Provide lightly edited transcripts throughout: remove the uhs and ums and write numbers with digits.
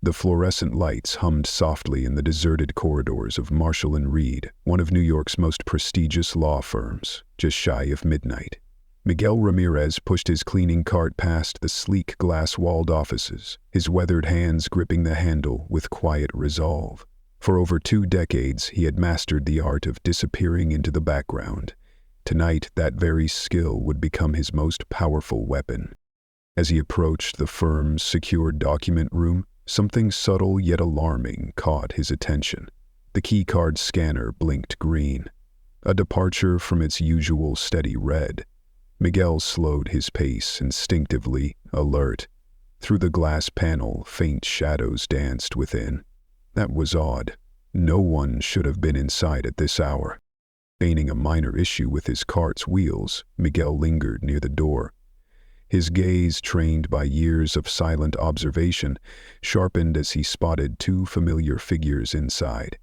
The fluorescent lights hummed softly in the deserted corridors of Marshall & Reed, one of New York's most prestigious law firms, just shy of midnight. Miguel Ramirez pushed his cleaning cart past the sleek glass-walled offices, his weathered hands gripping the handle with quiet resolve. For over 2 decades, he had mastered the art of disappearing into the background. Tonight, that very skill would become his most powerful weapon. As he approached the firm's secure document room, something subtle yet alarming caught his attention. The keycard scanner blinked green, a departure from its usual steady red. Miguel slowed his pace instinctively, alert. Through the glass panel, faint shadows danced within. That was odd. No one should have been inside at this hour. Feigning a minor issue with his cart's wheels, Miguel lingered near the door. His gaze, trained by years of silent observation, sharpened as he spotted 2 familiar figures inside.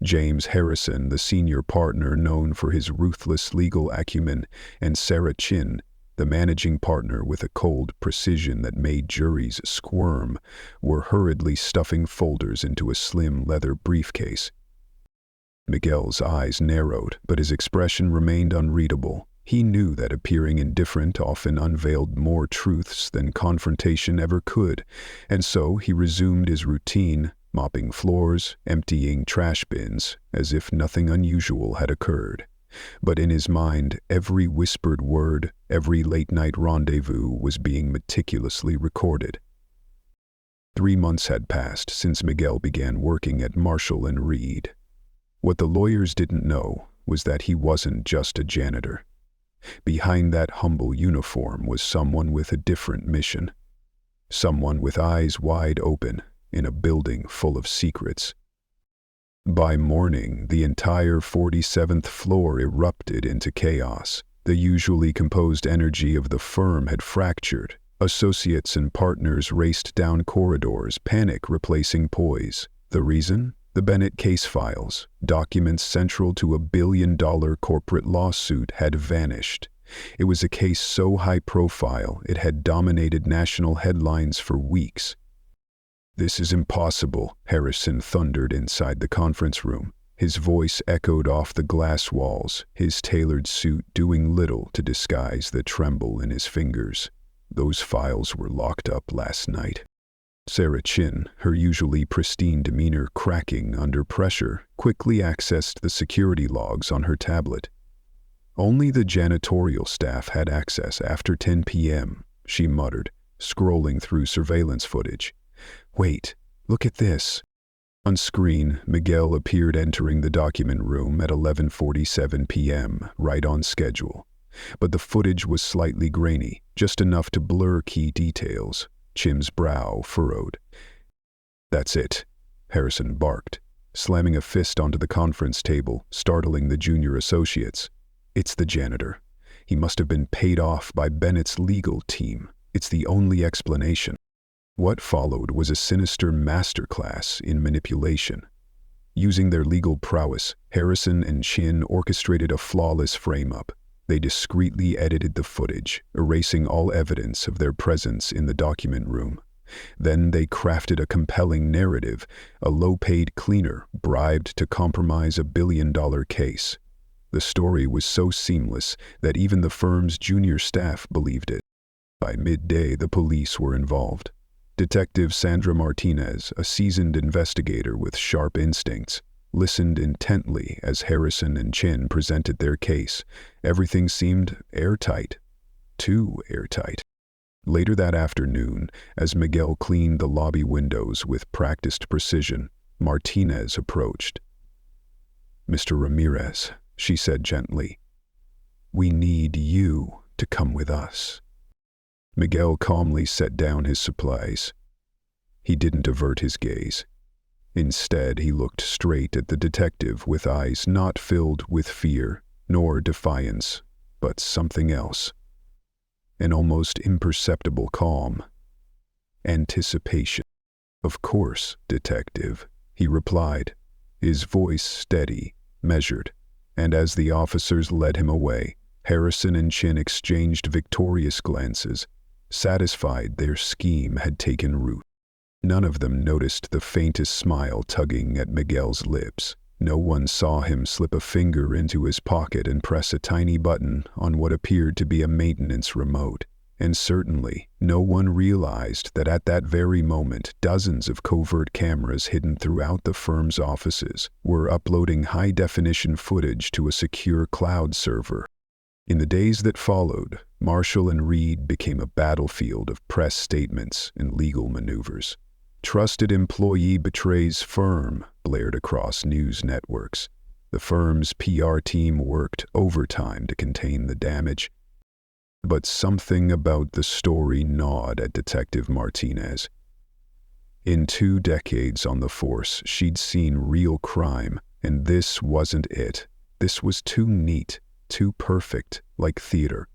James Harrison, the senior partner known for his ruthless legal acumen, and Sarah Chin, the managing partner with a cold precision that made juries squirm, were hurriedly stuffing folders into a slim leather briefcase. Miguel's eyes narrowed, but his expression remained unreadable. He knew that appearing indifferent often unveiled more truths than confrontation ever could, and so he resumed his routine, mopping floors, emptying trash bins, as if nothing unusual had occurred. But in his mind, every whispered word, every late-night rendezvous was being meticulously recorded. 3 months had passed since Miguel began working at Marshall & Reed. What the lawyers didn't know was that he wasn't just a janitor. Behind that humble uniform was someone with a different mission. Someone with eyes wide open in a building full of secrets. By morning, the entire 47th floor erupted into chaos. The usually composed energy of the firm had fractured. Associates and partners raced down corridors, panic replacing poise. The reason? The Bennett case files, documents central to a billion-dollar corporate lawsuit, had vanished. It was a case so high-profile it had dominated national headlines for weeks. "This is impossible," Harrison thundered inside the conference room. His voice echoed off the glass walls, his tailored suit doing little to disguise the tremble in his fingers. "Those files were locked up last night." Sarah Chin, her usually pristine demeanor cracking under pressure, quickly accessed the security logs on her tablet. Only the janitorial staff had access after 10 p.m., she muttered, scrolling through surveillance footage. "Wait, look at this." On screen, Miguel appeared entering the document room at 11:47 p.m., right on schedule. But the footage was slightly grainy, just enough to blur key details. Chim's brow furrowed. "That's it," Harrison barked, slamming a fist onto the conference table, startling the junior associates. "It's the janitor. He must have been paid off by Bennett's legal team. It's the only explanation." What followed was a sinister masterclass in manipulation. Using their legal prowess, Harrison and Chin orchestrated a flawless frame-up. They discreetly edited the footage, erasing all evidence of their presence in the document room. Then they crafted a compelling narrative, a low-paid cleaner bribed to compromise a billion-dollar case. The story was so seamless that even the firm's junior staff believed it. By midday, the police were involved. Detective Sandra Martinez, a seasoned investigator with sharp instincts, listened intently as Harrison and Chin presented their case. Everything seemed airtight. Too airtight. Later that afternoon, as Miguel cleaned the lobby windows with practiced precision, Martinez approached. "Mr. Ramirez," she said gently, "we need you to come with us." Miguel calmly set down his supplies. He didn't avert his gaze. Instead, he looked straight at the detective with eyes not filled with fear nor defiance, but something else. An almost imperceptible calm. Anticipation. "Of course, detective," he replied, his voice steady, measured, and as the officers led him away, Harrison and Chin exchanged victorious glances, satisfied their scheme had taken root. None of them noticed the faintest smile tugging at Miguel's lips. No one saw him slip a finger into his pocket and press a tiny button on what appeared to be a maintenance remote. And certainly, no one realized that at that very moment, dozens of covert cameras hidden throughout the firm's offices were uploading high-definition footage to a secure cloud server. In the days that followed, Marshall and Reed became a battlefield of press statements and legal maneuvers. "Trusted employee betrays firm," blared across news networks. The firm's PR team worked overtime to contain the damage. But something about the story gnawed at Detective Martinez. In 2 decades on the force, she'd seen real crime, and this wasn't it. This was too neat, too perfect, like theater.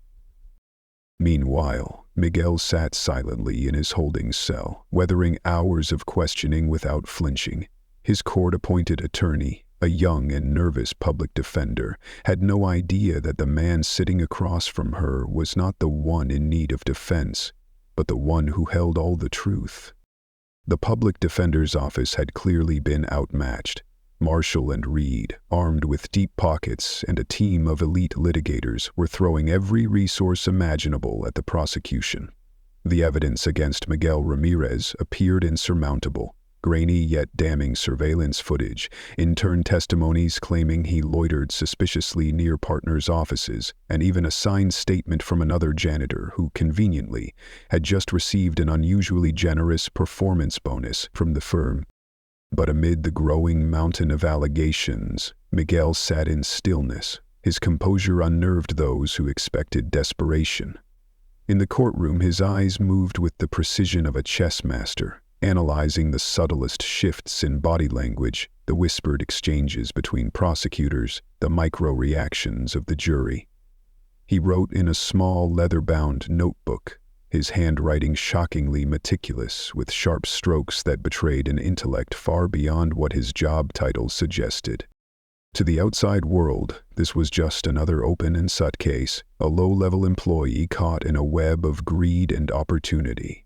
Meanwhile, Miguel sat silently in his holding cell, weathering hours of questioning without flinching. His court-appointed attorney, a young and nervous public defender, had no idea that the man sitting across from her was not the one in need of defense, but the one who held all the truth. The public defender's office had clearly been outmatched. Marshall and Reed, armed with deep pockets and a team of elite litigators, were throwing every resource imaginable at the prosecution. The evidence against Miguel Ramirez appeared insurmountable. Grainy yet damning surveillance footage, intern testimonies claiming he loitered suspiciously near partners' offices, and even a signed statement from another janitor who, conveniently, had just received an unusually generous performance bonus from the firm. But amid the growing mountain of allegations, Miguel sat in stillness. His composure unnerved those who expected desperation. In the courtroom, his eyes moved with the precision of a chess master, analyzing the subtlest shifts in body language, the whispered exchanges between prosecutors, the micro-reactions of the jury. He wrote in a small leather-bound notebook, his handwriting shockingly meticulous, with sharp strokes that betrayed an intellect far beyond what his job title suggested. To the outside world, this was just another open and shut case, a low-level employee caught in a web of greed and opportunity.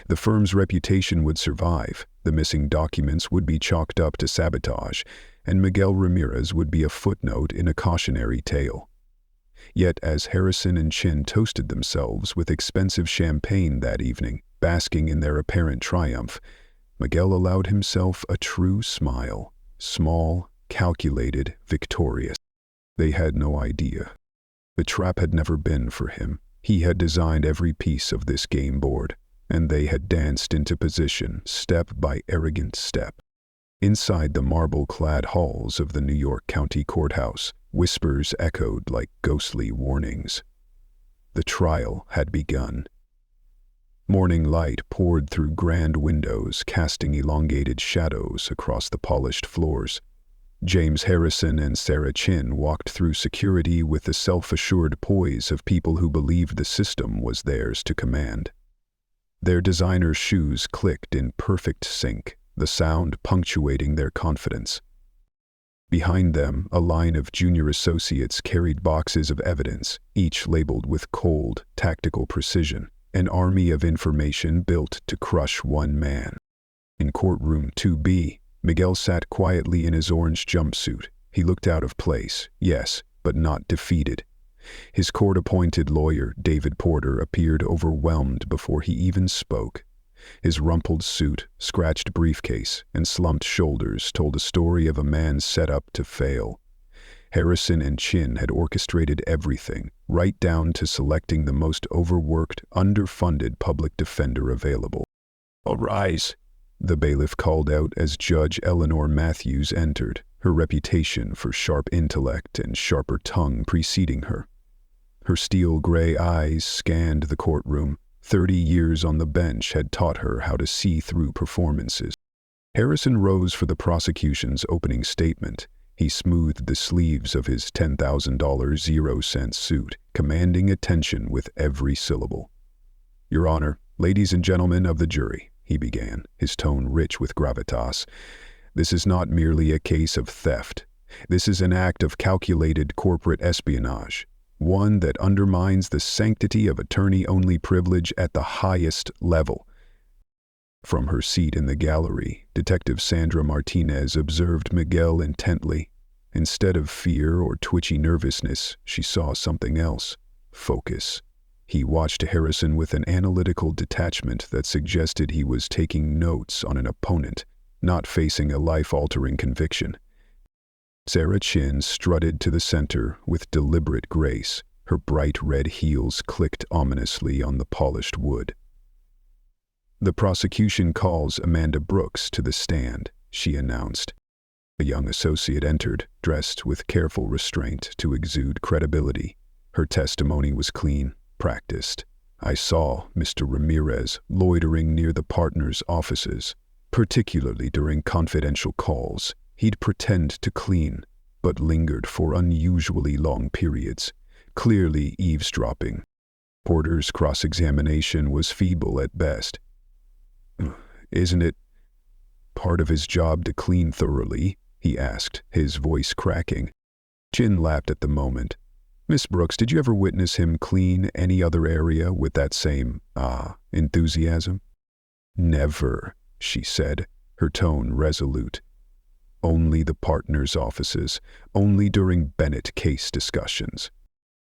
The firm's reputation would survive, the missing documents would be chalked up to sabotage, and Miguel Ramirez would be a footnote in a cautionary tale. Yet as Harrison and Chin toasted themselves with expensive champagne that evening, basking in their apparent triumph, Miguel allowed himself a true smile, small, calculated, victorious. They had no idea. The trap had never been for him. He had designed every piece of this game board, and they had danced into position, step by arrogant step. Inside the marble-clad halls of the New York County Courthouse, whispers echoed like ghostly warnings. The trial had begun. Morning light poured through grand windows, casting elongated shadows across the polished floors. James Harrison and Sarah Chin walked through security with the self-assured poise of people who believed the system was theirs to command. Their designer shoes clicked in perfect sync, the sound punctuating their confidence. Behind them, a line of junior associates carried boxes of evidence, each labeled with cold, tactical precision, an army of information built to crush one man. In courtroom 2B, Miguel sat quietly in his orange jumpsuit. He looked out of place, yes, but not defeated. His court-appointed lawyer, David Porter, appeared overwhelmed before he even spoke. His rumpled suit, scratched briefcase, and slumped shoulders told a story of a man set up to fail. Harrison and Chin had orchestrated everything, right down to selecting the most overworked, underfunded public defender available. "All rise," the bailiff called out as Judge Eleanor Matthews entered, her reputation for sharp intellect and sharper tongue preceding her. Her steel-gray eyes scanned the courtroom. 30 years on the bench had taught her how to see through performances. Harrison rose for the prosecution's opening statement. He smoothed the sleeves of his $10,000 zero-cent suit, commanding attention with every syllable. "Your Honor, ladies and gentlemen of the jury," he began, his tone rich with gravitas, "this is not merely a case of theft. This is an act of calculated corporate espionage, one that undermines the sanctity of attorney-only privilege at the highest level. From her seat in the gallery, Detective Sandra Martinez observed Miguel intently. Instead of fear or twitchy nervousness, she saw something else: focus. He watched Harrison with an analytical detachment that suggested he was taking notes on an opponent, not facing a life-altering conviction. Sarah Chin strutted to the center with deliberate grace. Her bright red heels clicked ominously on the polished wood. "The prosecution calls Amanda Brooks to the stand," she announced. A young associate entered, dressed with careful restraint to exude credibility. Her testimony was clean, practiced. "I saw Mr. Ramirez loitering near the partners' offices, particularly during confidential calls. He'd pretend to clean, but lingered for unusually long periods, clearly eavesdropping." Porter's cross-examination was feeble at best. "Isn't it part of his job to clean thoroughly?" he asked, his voice cracking. Chin laughed at the moment. "Miss Brooks, did you ever witness him clean any other area with that same, enthusiasm?" "Never," she said, her tone resolute. "Only the partners' offices, only during Bennett case discussions."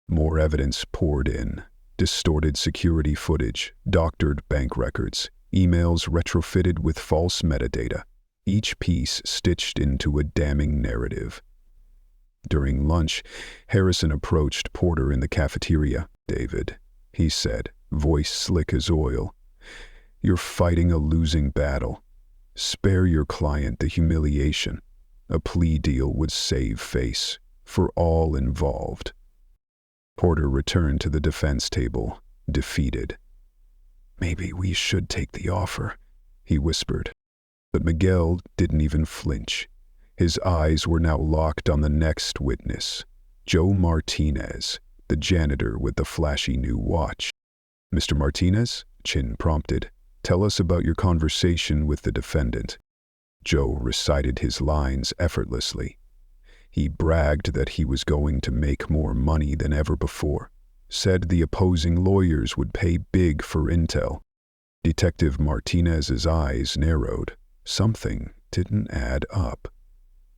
More evidence poured in. Distorted security footage, doctored bank records, emails retrofitted with false metadata, each piece stitched into a damning narrative. During lunch, Harrison approached Porter in the cafeteria. "David," he said, voice slick as oil, "you're fighting a losing battle. Spare your client the humiliation. A plea deal would save face for all involved." Porter returned to the defense table, defeated. "Maybe we should take the offer," he whispered. But Miguel didn't even flinch. His eyes were now locked on the next witness, Joe Martinez, the janitor with the flashy new watch. "Mr. Martinez," Chin prompted, "tell us about your conversation with the defendant." Joe recited his lines effortlessly. He bragged that he was going to make more money than ever before, said the opposing lawyers would pay big for intel. Detective Martinez's eyes narrowed. Something didn't add up.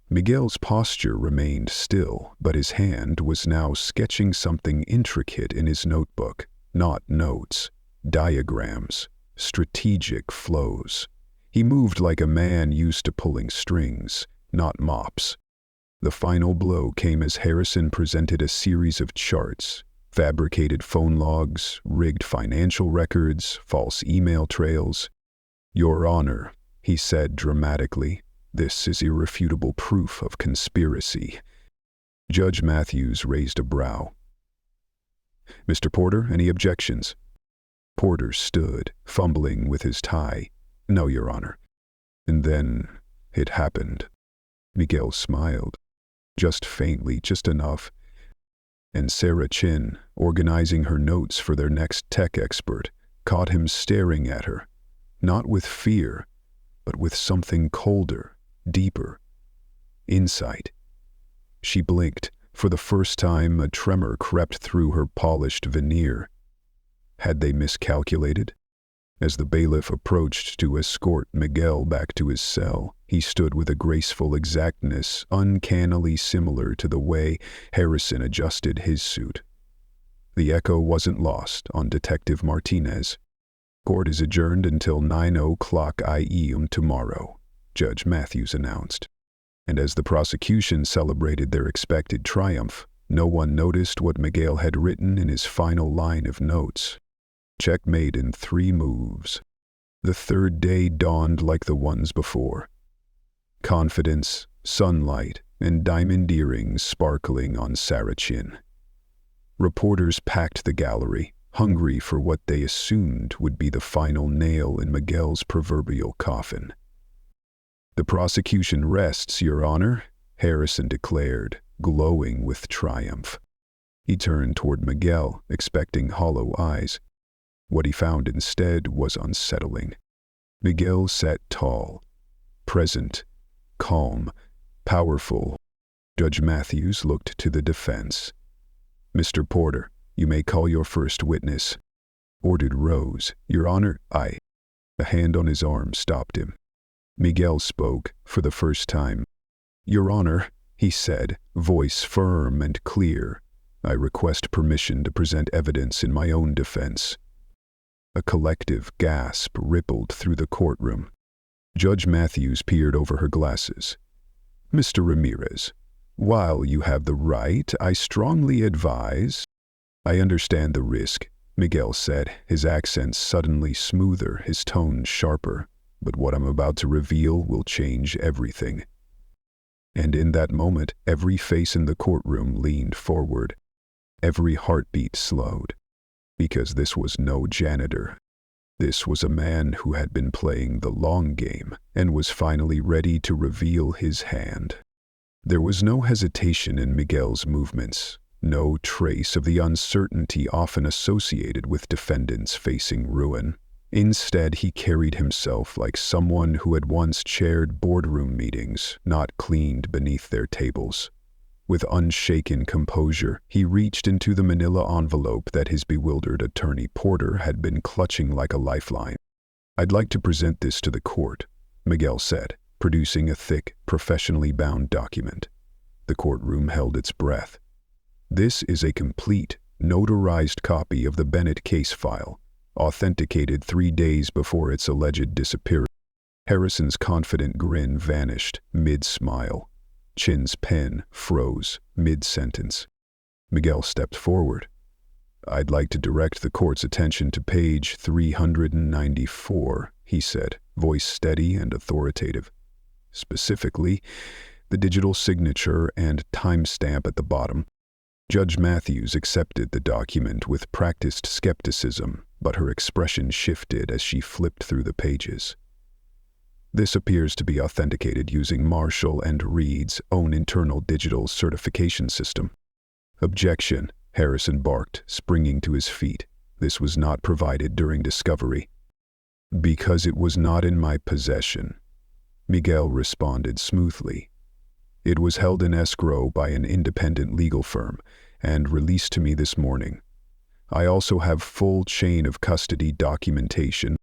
Miguel's posture remained still, but his hand was now sketching something intricate in his notebook. Not notes, diagrams, strategic flows. He moved like a man used to pulling strings, not mops. The final blow came as Harrison presented a series of charts, fabricated phone logs, rigged financial records, false email trails. "Your Honor," he said dramatically, "this is irrefutable proof of conspiracy." Judge Matthews raised a brow. "Mr. Porter, any objections?" Porter stood, fumbling with his tie. "No, Your Honor." And then it happened. Miguel smiled. Just faintly, just enough. And Sarah Chin, organizing her notes for their next tech expert, caught him staring at her, not with fear, but with something colder, deeper. Insight. She blinked. For the first time, a tremor crept through her polished veneer. Had they miscalculated? As the bailiff approached to escort Miguel back to his cell, he stood with a graceful exactness uncannily similar to the way Harrison adjusted his suit. The echo wasn't lost on Detective Martinez. "Court is adjourned until 9:00 a.m. tomorrow," Judge Matthews announced. And as the prosecution celebrated their expected triumph, no one noticed what Miguel had written in his final line of notes. "Checkmate in 3 moves." The third day dawned like the ones before. Confidence, sunlight, and diamond earrings sparkling on Sarah Chin. Reporters packed the gallery, hungry for what they assumed would be the final nail in Miguel's proverbial coffin. "The prosecution rests, Your Honor," Harrison declared, glowing with triumph. He turned toward Miguel, expecting hollow eyes. What he found instead was unsettling. Miguel sat tall, present, calm, powerful. Judge Matthews looked to the defense. "Mr. Porter, you may call your first witness." Ordered rose. "Your Honor, I..." A hand on his arm stopped him. Miguel spoke for the first time. "Your Honor," he said, voice firm and clear, "I request permission to present evidence in my own defense." A collective gasp rippled through the courtroom. Judge Matthews peered over her glasses. "Mr. Ramirez, while you have the right, I strongly advise—" "I understand the risk," Miguel said, his accent suddenly smoother, his tone sharper. "But what I'm about to reveal will change everything." And in that moment, every face in the courtroom leaned forward. Every heartbeat slowed. Because this was no janitor. This was a man who had been playing the long game and was finally ready to reveal his hand. There was no hesitation in Miguel's movements, no trace of the uncertainty often associated with defendants facing ruin. Instead, he carried himself like someone who had once chaired boardroom meetings, not cleaned beneath their tables. With unshaken composure, he reached into the manila envelope that his bewildered attorney Porter had been clutching like a lifeline. "I'd like to present this to the court," Miguel said, producing a thick, professionally bound document. The courtroom held its breath. "This is a complete, notarized copy of the Bennett case file, authenticated 3 days before its alleged disappearance." Harrison's confident grin vanished mid-smile. Chin's pen froze mid-sentence. Miguel stepped forward. "I'd like to direct the court's attention to page 394, he said, voice steady and authoritative. "Specifically, the digital signature and timestamp at the bottom." Judge Matthews accepted the document with practiced skepticism, but her expression shifted as she flipped through the pages. "This appears to be authenticated using Marshall and Reed's own internal digital certification system." "Objection," Harrison barked, springing to his feet. "This was not provided during discovery." "Because it was not in my possession," Miguel responded smoothly. "It was held in escrow by an independent legal firm and released to me this morning. I also have full chain of custody documentation."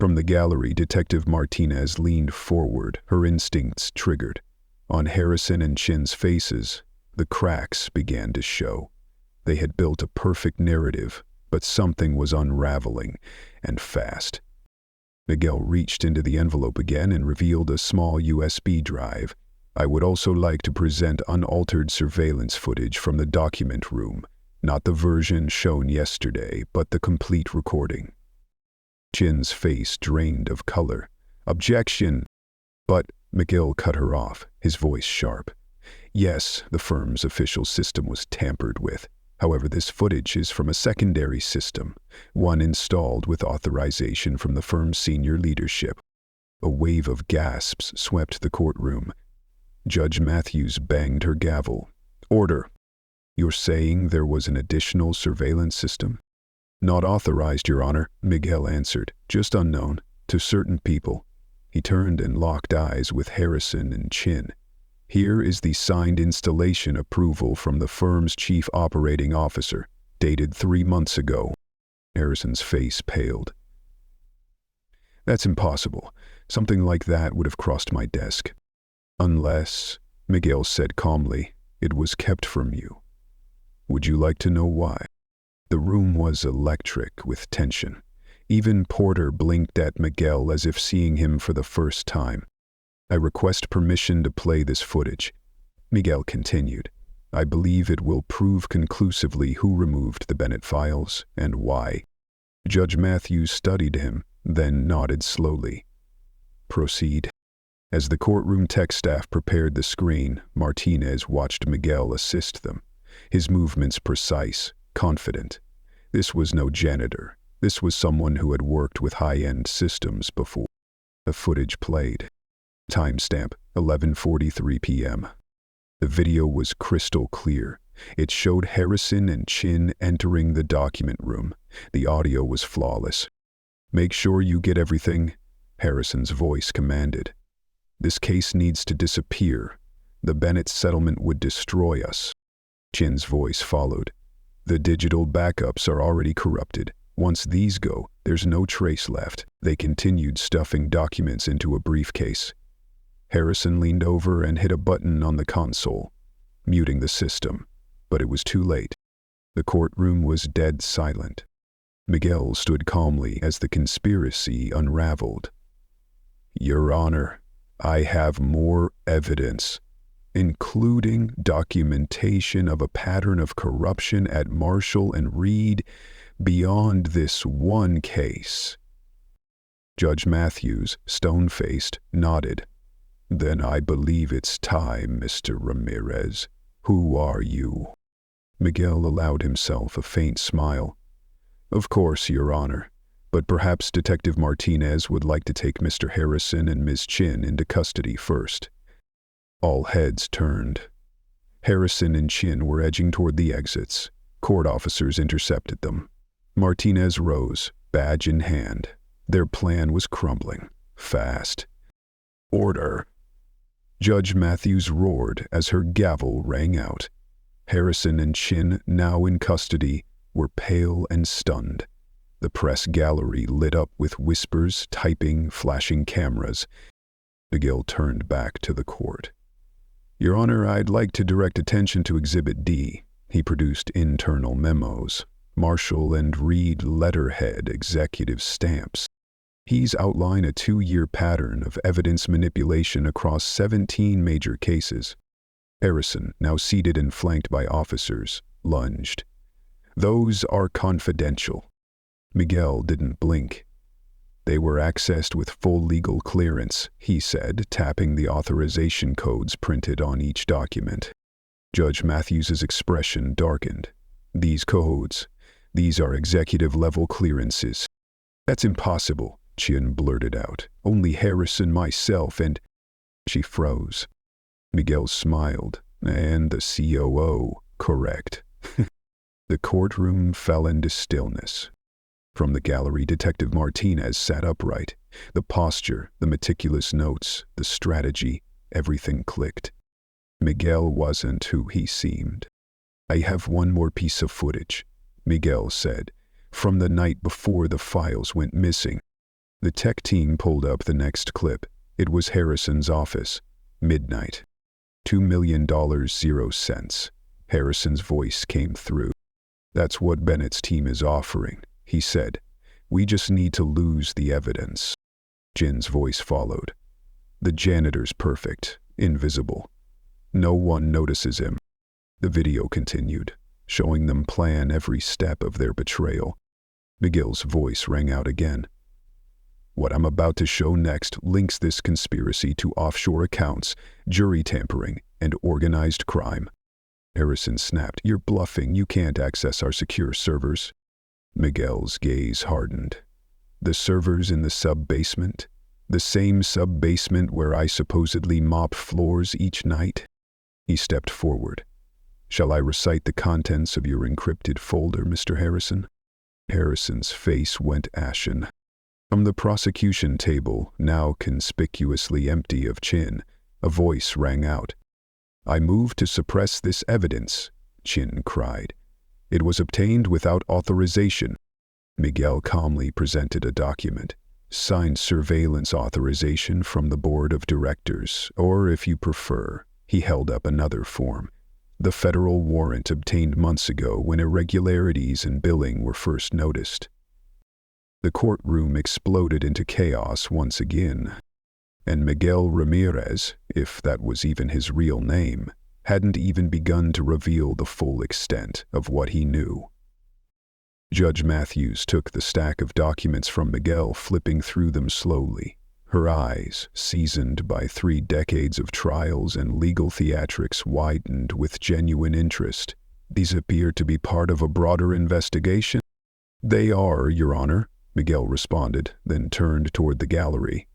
From the gallery, Detective Martinez leaned forward, her instincts triggered. On Harrison and Chin's faces, the cracks began to show. They had built a perfect narrative, but something was unraveling, and fast. Miguel reached into the envelope again and revealed a small USB drive. "I would also like to present unaltered surveillance footage from the document room, not the version shown yesterday, but the complete recording." Chin's face drained of color. "Objection!" "But," Miguel cut her off, his voice sharp. "Yes, the firm's official system was tampered with. However, this footage is from a secondary system, one installed with authorization from the firm's senior leadership." A wave of gasps swept the courtroom. Judge Matthews banged her gavel. "Order. You're saying there was an additional surveillance system?" "Not authorized, Your Honor," Miguel answered, "just unknown to certain people." He turned and locked eyes with Harrison and Chin. "Here is the signed installation approval from the firm's chief operating officer, dated 3 months ago." Harrison's face paled. "That's impossible. Something like that would have crossed my desk." "Unless," Miguel said calmly, "it was kept from you. Would you like to know why?" The room was electric with tension. Even Porter blinked at Miguel as if seeing him for the first time. "I request permission to play this footage," Miguel continued. "I believe it will prove conclusively who removed the Bennett files and why." Judge Matthews studied him, then nodded slowly. "Proceed." As the courtroom tech staff prepared the screen, Martinez watched Miguel assist them, his movements precise, confident. This was no janitor. This was someone who had worked with high-end systems before. The footage played. Timestamp, 11:43 p.m. The video was crystal clear. It showed Harrison and Chin entering the document room. The audio was flawless. "Make sure you get everything," Harrison's voice commanded. "This case needs to disappear. The Bennett settlement would destroy us." Chin's voice followed. "The digital backups are already corrupted. Once these go, There's no trace left. They continued stuffing documents into a briefcase. Harrison leaned over and hit a button on the console, muting the system, but it was too late. The courtroom was dead silent. Miguel stood calmly as the conspiracy unraveled. "Your Honor, I have more evidence, including documentation of a pattern of corruption at Marshall and Reed beyond this one case." Judge Matthews, stone-faced, nodded. "Then I believe it's time, Mr. Ramirez. Who are you?" Miguel allowed himself a faint smile. "Of course, Your Honor, but perhaps Detective Martinez would like to take Mr. Harrison and Ms. Chin into custody first." All heads turned. Harrison and Chin were edging toward the exits. Court officers intercepted them. Martinez rose, badge in hand. Their plan was crumbling, fast. "Order!" Judge Matthews roared as her gavel rang out. Harrison and Chin, now in custody, were pale and stunned. The press gallery lit up with whispers, typing, flashing cameras. Miguel turned back to the court. "Your Honor, I'd like to direct attention to Exhibit D." He produced internal memos, Marshall and Reed letterhead executive stamps. He's outlined a 2-year pattern of evidence manipulation across 17 major cases. Harrison, now seated and flanked by officers, lunged. "Those are confidential." Miguel didn't blink. "They were accessed with full legal clearance," he said, tapping the authorization codes printed on each document. Judge Matthews's expression darkened. "These codes, these are executive-level clearances." "That's impossible," Chin blurted out. "Only Harrison, myself, and—" She froze. Miguel smiled. "And the COO, correct." The courtroom fell into stillness. From the gallery, Detective Martinez sat upright. The posture, the meticulous notes, the strategy, everything clicked. Miguel wasn't who he seemed. "I have one more piece of footage," Miguel said, "from the night before the files went missing." The tech team pulled up the next clip. It was Harrison's office. Midnight. $2 million, 0 cents. Harrison's voice came through. "That's what Bennett's team is offering," he said. "We just need to lose the evidence." Jin's voice followed. "The janitor's perfect, invisible. No one notices him." The video continued, showing them plan every step of their betrayal. Miguel's voice rang out again. "What I'm about to show next links this conspiracy to offshore accounts, jury tampering, and organized crime." Harrison snapped. "You're bluffing. You can't access our secure servers." Miguel's gaze hardened. "The servers in the sub-basement? The same sub-basement where I supposedly mop floors each night?" He stepped forward. "Shall I recite the contents of your encrypted folder, Mr. Harrison?" Harrison's face went ashen. From the prosecution table, now conspicuously empty of Chin, a voice rang out. "I move to suppress this evidence," Chin cried. "It was obtained without authorization." Miguel calmly presented a document, signed surveillance authorization from the board of directors, or if you prefer, he held up another form, the federal warrant obtained months ago when irregularities in billing were first noticed. The courtroom exploded into chaos once again, and Miguel Ramirez, if that was even his real name, hadn't even begun to reveal the full extent of what he knew. Judge Matthews took the stack of documents from Miguel, flipping through them slowly. Her eyes, seasoned by 3 decades of trials and legal theatrics, widened with genuine interest. "These appear to be part of a broader investigation?" "They are, Your Honor," Miguel responded, then turned toward the gallery.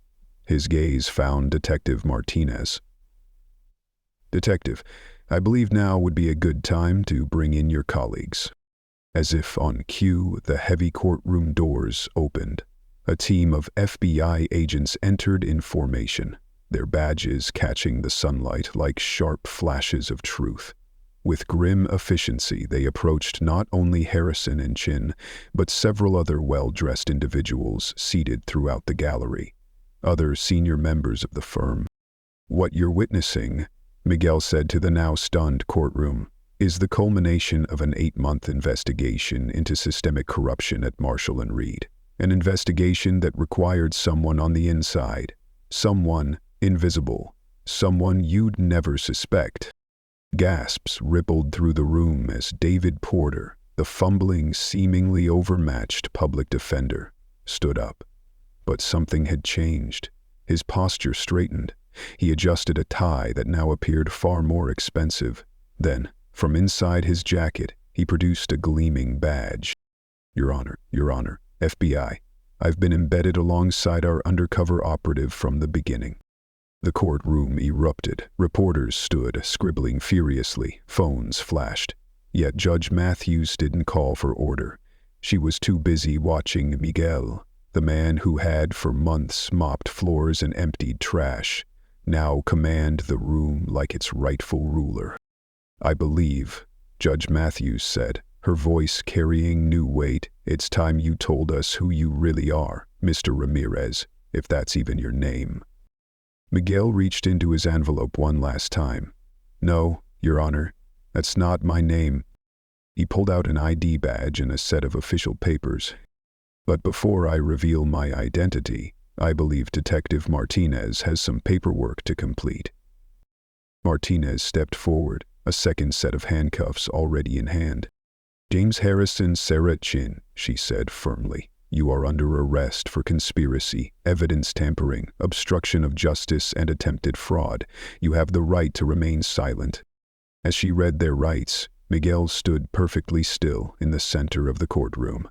His gaze found Detective Martinez. "Detective, I believe now would be a good time to bring in your colleagues." As if on cue, the heavy courtroom doors opened. A team of FBI agents entered in formation, their badges catching the sunlight like sharp flashes of truth. With grim efficiency, they approached not only Harrison and Chin, but several other well-dressed individuals seated throughout the gallery, other senior members of the firm. "What you're witnessing," Miguel said to the now stunned courtroom, "is the culmination of an 8-month investigation into systemic corruption at Marshall & Reed. An investigation that required someone on the inside, someone invisible, someone you'd never suspect." Gasps rippled through the room as David Porter, the fumbling, seemingly overmatched public defender, stood up. But something had changed. His posture straightened. He adjusted a tie that now appeared far more expensive. Then, from inside his jacket, he produced a gleaming badge. Your Honor, FBI. I've been embedded alongside our undercover operative from the beginning." The courtroom erupted. Reporters stood, scribbling furiously. Phones flashed. Yet Judge Matthews didn't call for order. She was too busy watching Miguel, the man who had for months mopped floors and emptied trash, now command the room like its rightful ruler. "I believe," Judge Matthews said, her voice carrying new weight, "it's time you told us who you really are, Mr. Ramirez, if that's even your name." Miguel reached into his envelope one last time. "No, Your Honor, that's not my name." He pulled out an ID badge and a set of official papers. "But before I reveal my identity, I believe Detective Martinez has some paperwork to complete." Martinez stepped forward, a second set of handcuffs already in hand. "James Harrison, Sarah Chin," she said firmly. "You are under arrest for conspiracy, evidence tampering, obstruction of justice, and attempted fraud. You have the right to remain silent." As she read their rights, Miguel stood perfectly still in the center of the courtroom,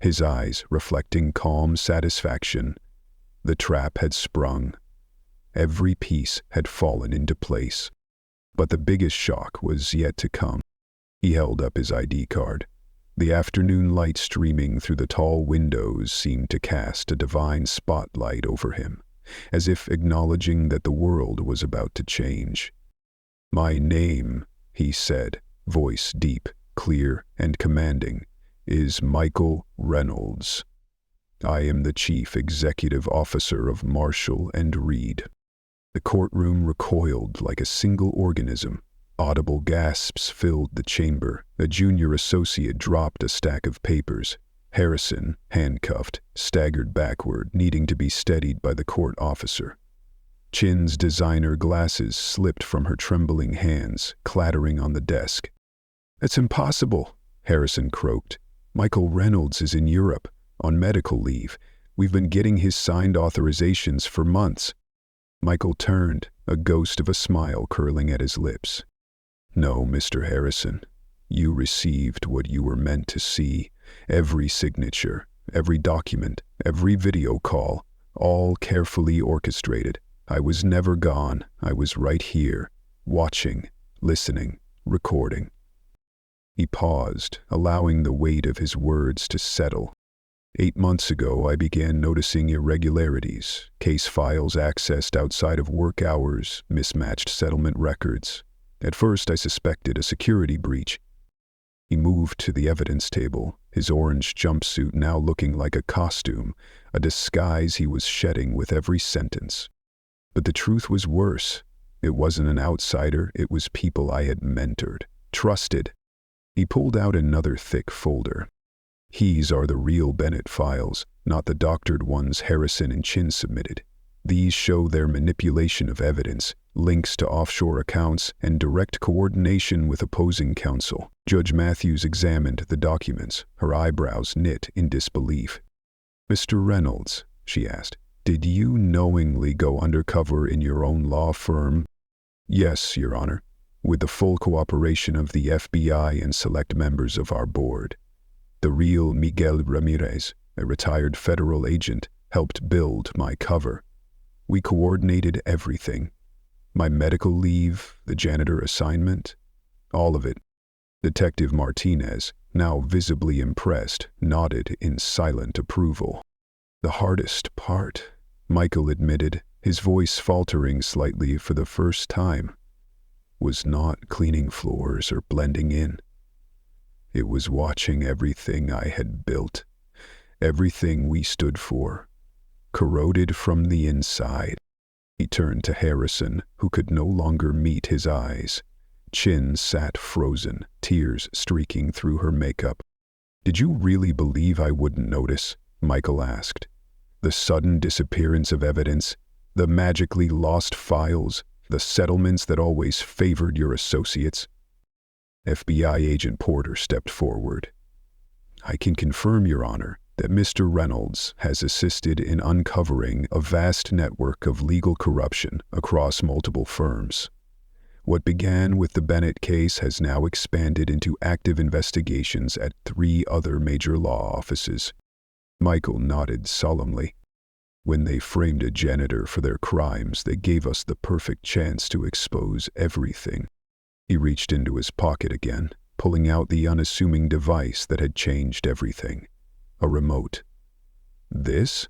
his eyes reflecting calm satisfaction. The trap had sprung. Every piece had fallen into place. But the biggest shock was yet to come. He held up his ID card. The afternoon light streaming through the tall windows seemed to cast a divine spotlight over him, as if acknowledging that the world was about to change. "My name," he said, voice deep, clear, and commanding, "is Michael Reynolds. I am the Chief Executive Officer of Marshall & Reed." The courtroom recoiled like a single organism. Audible gasps filled the chamber. A junior associate dropped a stack of papers. Harrison, handcuffed, staggered backward, needing to be steadied by the court officer. Chin's designer glasses slipped from her trembling hands, clattering on the desk. "It's impossible," Harrison croaked. "Michael Reynolds is in Europe, on medical leave. We've been getting his signed authorizations for months." Michael turned, a ghost of a smile curling at his lips. "No, Mr. Harrison. You received what you were meant to see. Every signature, every document, every video call, all carefully orchestrated. I was never gone. I was right here, watching, listening, recording." He paused, allowing the weight of his words to settle. 8 months ago, I began noticing irregularities, case files accessed outside of work hours, mismatched settlement records. At first, I suspected a security breach. He moved to the evidence table, his orange jumpsuit now looking like a costume, a disguise he was shedding with every sentence. But the truth was worse. It wasn't an outsider, it was people I had mentored, trusted. He pulled out another thick folder. "These are the real Bennett files, not the doctored ones Harrison and Chin submitted. These show their manipulation of evidence, links to offshore accounts, and direct coordination with opposing counsel." Judge Matthews examined the documents, her eyebrows knit in disbelief. "Mr. Reynolds," she asked, "did you knowingly go undercover in your own law firm?" "Yes, Your Honor, with the full cooperation of the FBI and select members of our board. The real Miguel Ramirez, a retired federal agent, helped build my cover. We coordinated everything. My medical leave, the janitor assignment, all of it." Detective Martinez, now visibly impressed, nodded in silent approval. "The hardest part," Michael admitted, his voice faltering slightly for the first time. was not cleaning floors or blending in. It was watching everything I had built, everything we stood for, corroded from the inside. He turned to Harrison, who could no longer meet his eyes. Chin sat frozen, tears streaking through her makeup. "Did you really believe I wouldn't notice?" Michael asked. "The sudden disappearance of evidence, the magically lost files, the settlements that always favored your associates?" FBI agent Porter stepped forward. "I can confirm, Your Honor, that Mr. Reynolds has assisted in uncovering a vast network of legal corruption across multiple firms. What began with the Bennett case has now expanded into active investigations at 3 other major law offices." Michael nodded solemnly. "When they framed a janitor for their crimes, they gave us the perfect chance to expose everything." He reached into his pocket again, pulling out the unassuming device that had changed everything. A remote. This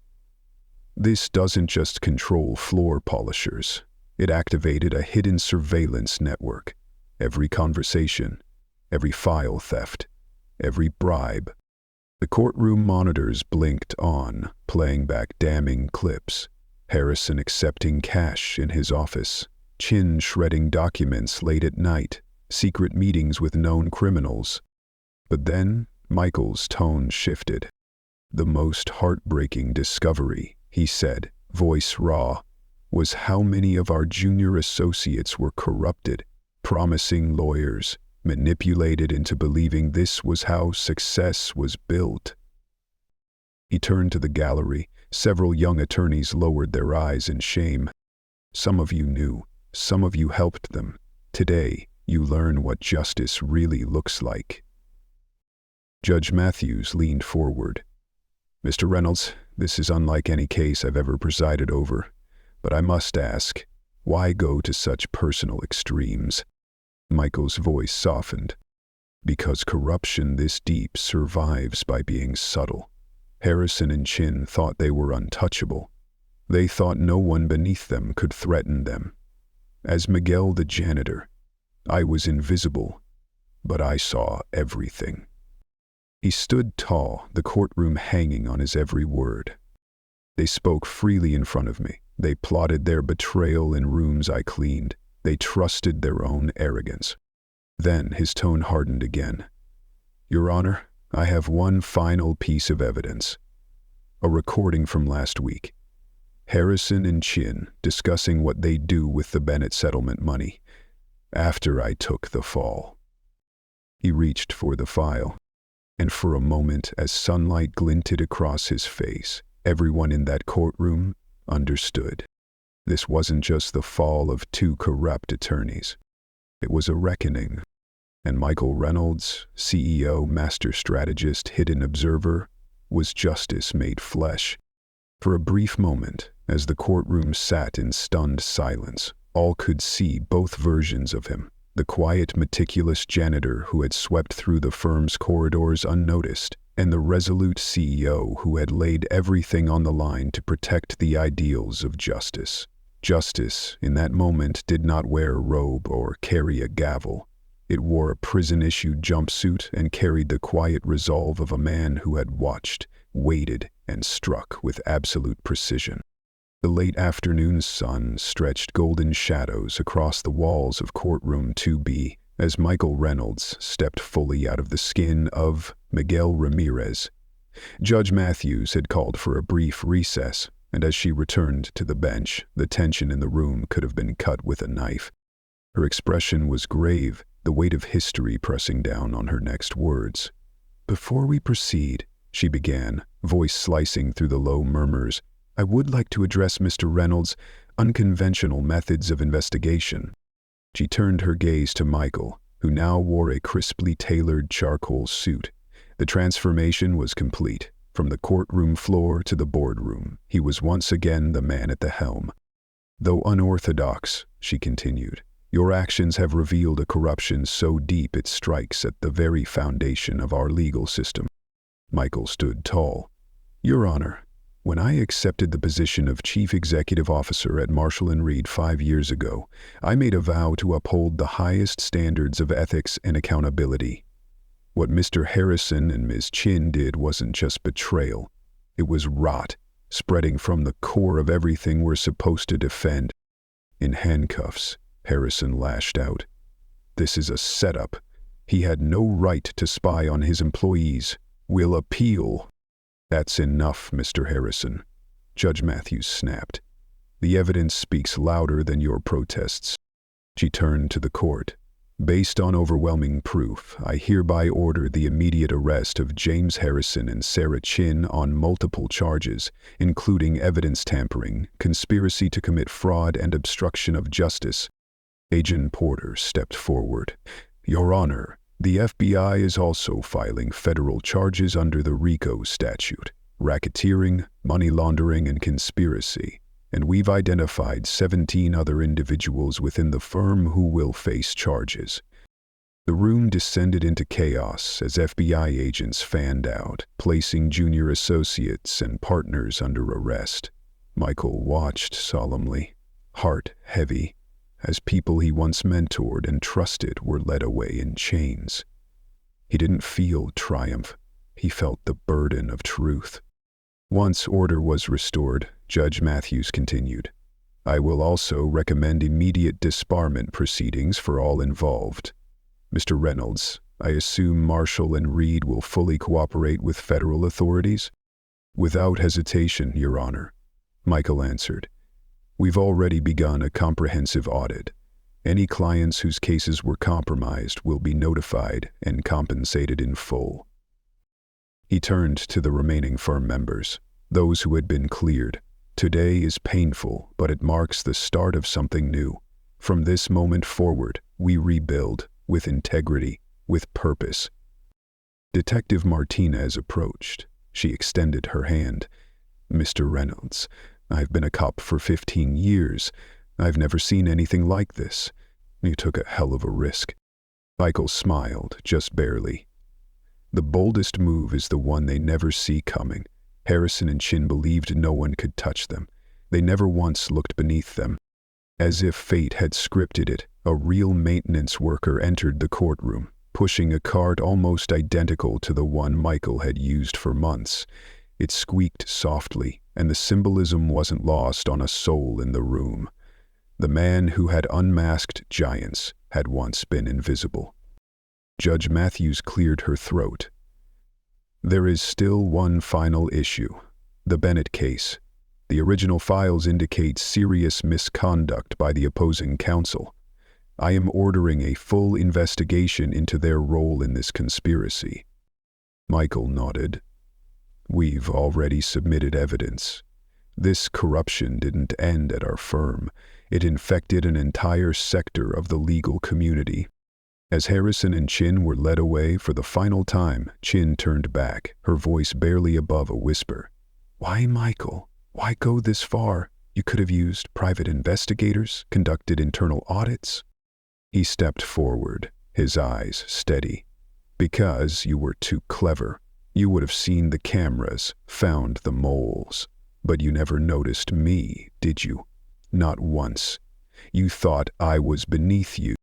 doesn't just control floor polishers. It activated a hidden surveillance network. Every conversation, every file theft, every bribe. The courtroom monitors blinked on, playing back damning clips. Harrison accepting cash in his office, Chin shredding documents late at night, secret meetings with known criminals. But then Michael's tone shifted. "The most heartbreaking discovery," he said, voice raw, "was how many of our junior associates were corrupted, promising lawyers, manipulated into believing this was how success was built." He turned to the gallery. Several young attorneys lowered their eyes in shame. "Some of you knew, some of you helped them. Today, you learn what justice really looks like." Judge Matthews leaned forward. "Mr. Reynolds, this is unlike any case I've ever presided over, but I must ask, why go to such personal extremes?" Michael's voice softened. "Because corruption this deep survives by being subtle. Harrison and Chin thought they were untouchable. They thought no one beneath them could threaten them. As Miguel the janitor, I was invisible, but I saw everything." He stood tall, the courtroom hanging on his every word. "They spoke freely in front of me. They plotted their betrayal in rooms I cleaned. They trusted their own arrogance." Then his tone hardened again. "Your Honor, I have one final piece of evidence. A recording from last week. Harrison and Chin discussing what they'd do with the Bennett settlement money after I took the fall." He reached for the file, and for a moment, as sunlight glinted across his face, everyone in that courtroom understood. This wasn't just the fall of 2 corrupt attorneys. It was a reckoning. And Michael Reynolds, CEO, master strategist, hidden observer, was justice made flesh. For a brief moment, as the courtroom sat in stunned silence, all could see both versions of him. The quiet, meticulous janitor who had swept through the firm's corridors unnoticed, and the resolute CEO who had laid everything on the line to protect the ideals of justice. Justice, in that moment, did not wear a robe or carry a gavel. It wore a prison-issued jumpsuit and carried the quiet resolve of a man who had watched, waited, and struck with absolute precision. The late afternoon sun stretched golden shadows across the walls of courtroom 2B as Michael Reynolds stepped fully out of the skin of Miguel Ramirez. Judge Matthews had called for a brief recess, and as she returned to the bench, the tension in the room could have been cut with a knife. Her expression was grave, the weight of history pressing down on her next words. "Before we proceed," she began, voice slicing through the low murmurs, "I would like to address Mr. Reynolds' unconventional methods of investigation." She turned her gaze to Michael, who now wore a crisply tailored charcoal suit. The transformation was complete. From the courtroom floor to the boardroom, he was once again the man at the helm. "Though unorthodox," she continued, "your actions have revealed a corruption so deep it strikes at the very foundation of our legal system." Michael stood tall. "Your Honor, When I accepted the position of Chief Executive Officer at Marshall & Reed 5 years ago, I made a vow to uphold the highest standards of ethics and accountability. What Mr. Harrison and Ms. Chin did wasn't just betrayal. It was rot, spreading from the core of everything we're supposed to defend. In handcuffs, Harrison lashed out. "This is a setup. He had no right to spy on his employees. We'll appeal." "That's enough, Mr. Harrison," Judge Matthews snapped. "The evidence speaks louder than your protests." She turned to the court. "Based on overwhelming proof, I hereby order the immediate arrest of James Harrison and Sarah Chin on multiple charges, including evidence tampering, conspiracy to commit fraud, and obstruction of justice." Agent Porter stepped forward. "Your Honor, the FBI is also filing federal charges under the RICO statute, racketeering, money laundering, and conspiracy, and we've identified 17 other individuals within the firm who will face charges." The room descended into chaos as FBI agents fanned out, placing junior associates and partners under arrest. Michael watched solemnly, heart heavy, as people he once mentored and trusted were led away in chains. He didn't feel triumph. He felt the burden of truth. Once order was restored, Judge Matthews continued, "I will also recommend immediate disbarment proceedings for all involved. Mr. Reynolds, I assume Marshall and Reed will fully cooperate with federal authorities?" "Without hesitation, Your Honor," Michael answered. "We've already begun a comprehensive audit. Any clients whose cases were compromised will be notified and compensated in full." He turned to the remaining firm members, those who had been cleared. "Today is painful, but it marks the start of something new. From this moment forward, we rebuild, with integrity, with purpose." Detective Martinez approached. She extended her hand. "Mr. Reynolds, I've been a cop for 15 years. I've never seen anything like this. You took a hell of a risk." Michael smiled, just barely. "The boldest move is the one they never see coming." Harrison and Chin believed no one could touch them. They never once looked beneath them. As if fate had scripted it, a real maintenance worker entered the courtroom, pushing a cart almost identical to the one Michael had used for months. It squeaked softly, and the symbolism wasn't lost on a soul in the room. The man who had unmasked giants had once been invisible. Judge Matthews cleared her throat. "There is still one final issue. The Bennett case. The original files indicate serious misconduct by the opposing counsel. I am ordering a full investigation into their role in this conspiracy." Michael nodded. "We've already submitted evidence. This corruption didn't end at our firm. It infected an entire sector of the legal community." As Harrison and Chin were led away for the final time, Chin turned back, her voice barely above a whisper. "Why, Michael? Why go this far? You could have used private investigators, conducted internal audits." He stepped forward, his eyes steady. "Because you were too clever. You would have seen the cameras, found the moles. But you never noticed me, did you? Not once. You thought I was beneath you."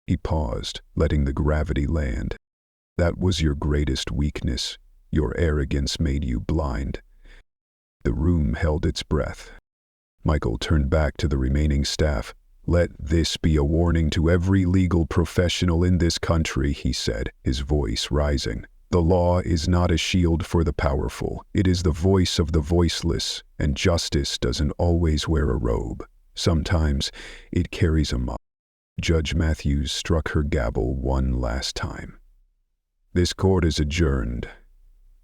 He paused, letting the gravity land. "That was your greatest weakness. Your arrogance made you blind." The room held its breath. Michael turned back to the remaining staff. "Let this be a warning to every legal professional in this country," he said, his voice rising. "The law is not a shield for the powerful. It is the voice of the voiceless, and justice doesn't always wear a robe. Sometimes it carries a mop." Judge Matthews struck her gavel one last time. "This court is adjourned.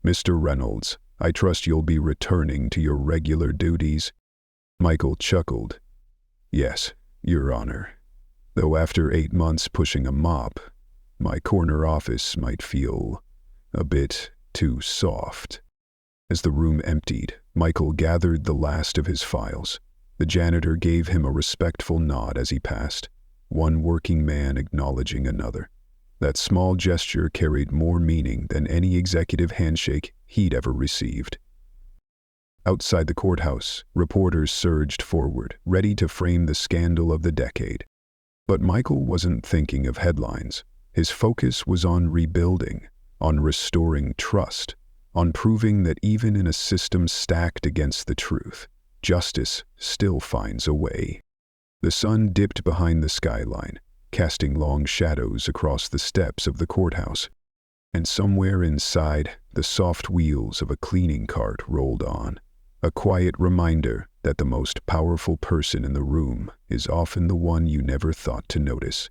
Mr. Reynolds, I trust you'll be returning to your regular duties." Michael chuckled. "Yes, Your Honor. Though after 8 months pushing a mop, my corner office might feel a bit too soft." As the room emptied, Michael gathered the last of his files. The janitor gave him a respectful nod as he passed, one working man acknowledging another. That small gesture carried more meaning than any executive handshake he'd ever received. Outside the courthouse, reporters surged forward, ready to frame the scandal of the decade. But Michael wasn't thinking of headlines. His focus was on rebuilding, on restoring trust, on proving that even in a system stacked against the truth, justice still finds a way. The sun dipped behind the skyline, casting long shadows across the steps of the courthouse, and somewhere inside, the soft wheels of a cleaning cart rolled on, a quiet reminder that the most powerful person in the room is often the one you never thought to notice.